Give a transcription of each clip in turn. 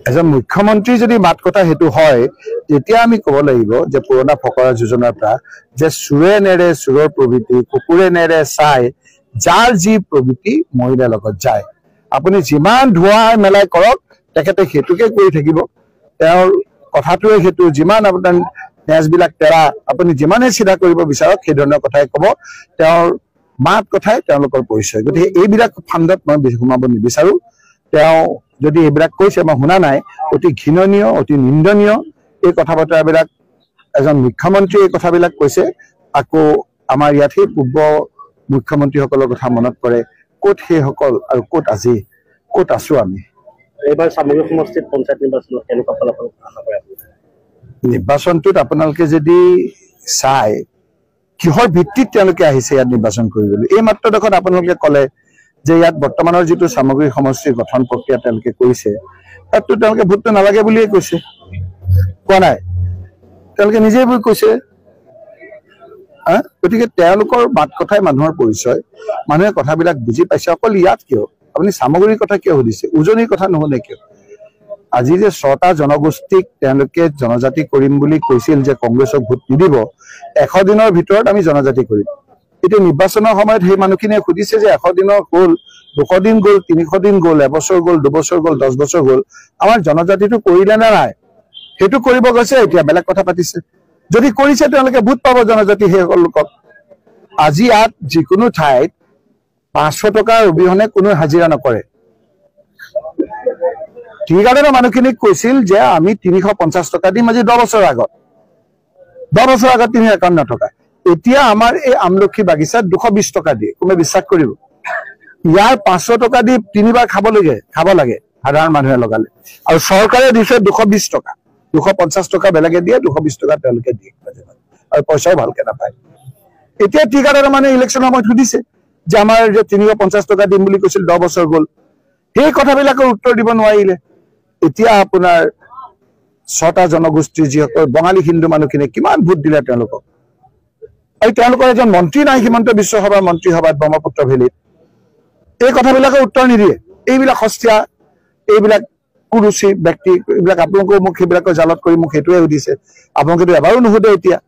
এজন মুখ্যমন্ত্ৰী যদি মাত কথা হেতু হয় তেতিয়া আমি ক'ব লাগিব যে পুৰণা ফকৰা যোজনাৰ পৰা যে সুৰে নেৰে সুৰৰ প্ৰবৃত্তি কুকুৰে নেৰে চাই যাৰ যি প্ৰবৃত্তি মহিলাৰ লগত যায় আপুনি যিমান ধোৱাই মেলাই কৰক তেখেতে হেতুকে কৰি থাকিব তেওঁৰ কথাটোৱে হেতু যিমান আপোনাৰ নেজবিলাক তেৰা আপুনি যিমানে চিধা কৰিব বিচাৰক সেই ধৰণৰ কথাই ক'ব তেওঁৰ মাত কথাই তেওঁলোকৰ পৰিচয় গতিকে এইবিলাক ফাণ্ডত মই সোমাব নিবিচাৰো তেওঁ যদি এইবিলাক কৈছে মই শুনা নাই অতি ঘৃণনীয় অতি নিন্দনীয় এই কথা বতৰাবিলাক এজন মুখ্যমন্ত্ৰী এই কথাবিলাক কৈছে আকৌ আমাৰ ইয়াত সেই পূৰ্ব মুখ্যমন্ত্ৰীসকলৰ কথা মনত পৰে ক'ত সেইসকল আৰু ক'ত আজি ক'ত আছো আমি এইবাৰ সামগ্ৰিক সমষ্টিত পঞ্চায়ত নিৰ্বাচনত কেনেকুৱা ফলাফল আশা কৰে নিৰ্বাচনটোত আপোনালোকে যদি চাই কিহৰ ভিত্তিত তেওঁলোকে আহিছে ইয়াত নিৰ্বাচন কৰিবলৈ এই মাত্ৰ দেখোন আপোনালোকে ক'লে যে ইয়াত বৰ্তমানৰ যিটো সামগ্ৰিক সমষ্টিৰ গঠন প্ৰক্ৰিয়া তেওঁলোকে কৰিছে তাততো তেওঁলোকে ভোটটো নালাগে বুলিয়ে কৈছে কোৱা নাই তেওঁলোকে নিজেই কৈছে গতিকে তেওঁলোকৰ মাত কথাই মানুহৰ পৰিচয় মানুহে কথাবিলাক বুজি পাইছে অকল ইয়াত কিয় আপুনি সামগ্ৰিক কথা কিয় সুধিছে উজনিৰ কথা নুশুনে কিয় আজি যে 6টা জনগোষ্ঠীক তেওঁলোকে জনজাতি কৰিম বুলি কৈছিল যে কংগ্ৰেছক ভোট নিদিব 100 দিনৰ ভিতৰত আমি জনজাতি কৰিম এতিয়া নিৰ্বাচনৰ সময়ত সেই মানুহখিনিয়ে সুধিছে যে 100 দিনৰ গ'ল 200 দিন গ'ল 300 দিন গ'ল এবছৰ গ'ল 2 বছৰ গ'ল 10 বছৰ গ'ল আমাৰ জনজাতিটো কৰিলে নে নাই সেইটো কৰিব গৈছে এতিয়া বেলেগ কথা পাতিছে যদি কৰিছে তেওঁলোকে ভোট পাব জনজাতি সেইসকল লোকক আজি ইয়াত যিকোনো ঠাইত 500 টকাৰ অবিহনে কোনো হাজিৰা নকৰে ঠিকাদাৰৰ মানুহখিনিক কৈছিল যে আমি 350 টকা দিম আজি 10 বছৰ আগত 351 টকা এতিয়া আমাৰ এই আমলখি বাগিচাত 220 টকা দিয়ে কোনে বিশ্বাস কৰিব ইয়াৰ 500 টকা দি 3বাৰ খাব লাগে সাধাৰণ মানুহে লগালে আৰু চৰকাৰে দিছে 220 টকা 250 টকা বেলেগে দিয়ে 220 টকা তেওঁলোকে দিয়ে আৰু পইচাও ভালকে নাপায় এতিয়া ঠিকাদাৰৰ মানে ইলেকশ্যনৰ সময়ত সুধিছে যে আমাৰ যে 350 টকা দিম বুলি কৈছিল 10 বছৰ গ'ল সেই কথাবিলাকৰ উত্তৰ দিব নোৱাৰিলে এতিয়া আপোনাৰ 6টা জনগোষ্ঠীৰ যিসকল বঙালী হিন্দু মানুহখিনিয়ে কিমান ভোট দিলে তেওঁলোকক আৰু তেওঁলোকৰ এজন মন্ত্ৰী নাই হিমন্ত বিশ্ব শৰ্মাৰ মন্ত্ৰী সভাত ব্ৰহ্মপুত্ৰ ভেলীত এই কথাবিলাকৰ উত্তৰ নিদিয়ে এইবিলাক সস্তীয়া এইবিলাক কুৰুচি ব্যক্তি এইবিলাক আপোনালোকৰ মোক সেইবিলাকৰ জালত কৰি মোক সেইটোৱে সুধিছে আপোনালোকেতো এবাৰো নুসুধে এতিয়া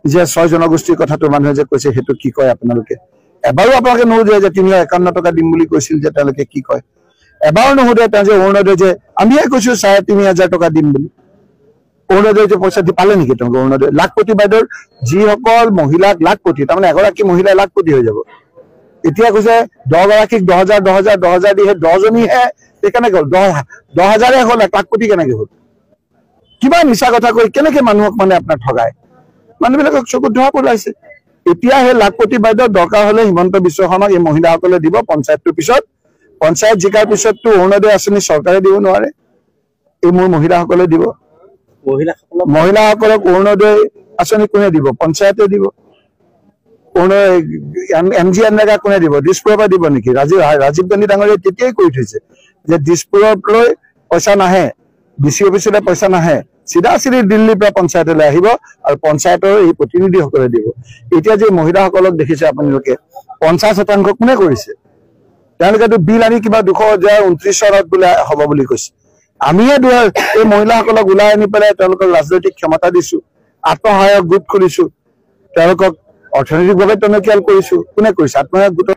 যে 6 জনগোষ্ঠীৰ কথাটো মানুহে যে কৈছে সেইটো কি কয় আপোনালোকে এবাৰো আপোনালোকে নুসুধে যে 351 টকা দিম বুলি কৈছিল যে তেওঁলোকে কি কয় এবাৰো নুসুধে তেওঁ যে অৰুণোদয় যে আমিয়ে কৈছো 3500 টকা দিম বুলি অৰুণোদয় যে পইচা দি পালে নেকি তেওঁলোকে অৰুণোদয় লাখপতি বাইদেউৰ যিসকল মহিলাক লাখপতি তাৰমানে এগৰাকী মহিলাই লাখপতি হৈ যাব এতিয়া কৈছে 10 গৰাকীক 10,000 দি 10 জনীহে কেনেকে হ'ল 10,000 হ'ল 1 লাখপতি কেনেকে হ'ল কিমান মিছা কথা কৈ কেনেকে মানুহক মানে আপোনাৰ ঠগায় মানুহবিলাকক চকুত ধৰা পেলাইছে এতিয়া সেই লাখপতি বাইদেউ দৰকাৰ হলে হিমন্ত বিশ্ব শৰ্মাক এই মহিলাসকলে দিব পঞ্চায়তটোৰ পিছত পঞ্চায়ত জিকাৰ পিছততো অৰুণোদয় আঁচনি চৰকাৰে দিব নোৱাৰে এই মোৰ মহিলাসকলে দিব মহিলাসকলক অৰুণোদয় আঁচনি কোনে দিব পঞ্চায়তে দিব এমজি এনৰেগা কোনে দিব দিছপুৰৰ পৰা দিব নেকি ৰাজীৱ গান্ধী ডাঙৰীয়াই তেতিয়াই কৈ থৈছে যে দিছপুৰলৈ পইচা নাহে ডিচি অফিচলৈ পইচা নাহে চিধা চিধি দিল্লীৰ পৰা পঞ্চায়তলৈ আহিব আৰু পঞ্চায়তৰ এই প্ৰতিনিধিসকলে দিব এতিয়া যে মহিলাসকলক দেখিছে আপোনালোকে 50% কোনে কৰিছে তেওঁলোকেতো বিল আনি কিবা 2029 চনত বোলে হ'ব বুলি কৈছে আমিয়ে এই মহিলাসকলক ওলাই আনি পেলাই তেওঁলোকক ৰাজনৈতিক ক্ষমতা দিছো আত্মসহায়ক গোট খুলিছো তেওঁলোকক অৰ্থনৈতিকভাৱে টনকিয়াল কৰিছো কোনে কৰিছে আত্মসহায়ক গোট